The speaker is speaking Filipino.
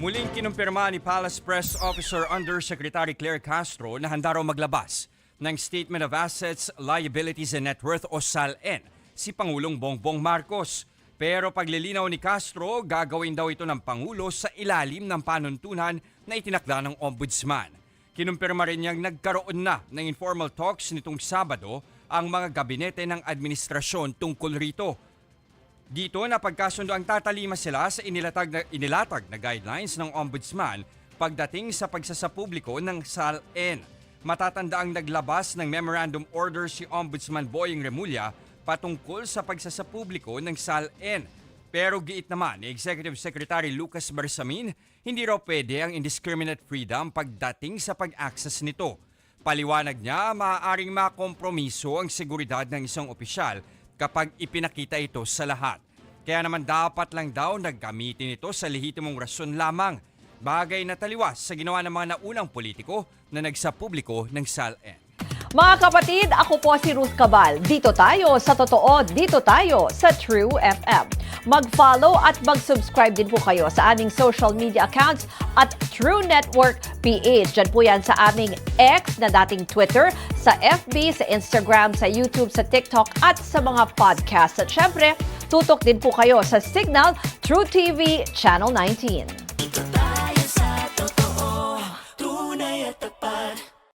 Muling kinumpirma ni Palace Press Officer Undersecretary Claire Castro na handa raw maglabas ng Statement of Assets, Liabilities and Net Worth o SALN si Pangulong Bongbong Marcos. Pero paglilinaw ni Castro, gagawin daw ito ng Pangulo sa ilalim ng panuntunan na itinakda ng Ombudsman. Kinumpirma rin niyang nagkaroon na ng informal talks nitong Sabado ang mga gabinete ng administrasyon tungkol rito. Dito napagkasundo ang tatalima sila sa inilatag na guidelines ng Ombudsman pagdating sa pagsasapubliko ng SALN. Matatandaang naglabas ng Memorandum Order si Ombudsman Boying Remulla patungkol sa pagsasapubliko ng SALN. Pero giit naman ni Executive Secretary Lucas Bersamin, hindi raw pwede ang indiscriminate freedom pagdating sa pag-access nito. Paliwanag niya, maaaring makompromiso ang seguridad ng isang opisyal kapag ipinakita ito sa lahat. Kaya naman dapat lang daw naggamitin ito sa lehitimong rason lamang. Bagay na taliwas sa ginawa ng mga naunang politiko na nagsapubliko ng SALN. Mga kapatid, ako po si Ruth Cabal. Dito tayo sa Totoo, dito tayo sa True FM. Mag-follow at mag-subscribe din po kayo sa aming social media accounts at True Network PH. Diyan po yan sa aming X na dating Twitter, sa FB, sa Instagram, sa YouTube, sa TikTok at sa mga podcast. At syempre, tutok din po kayo sa Signal True TV Channel 19.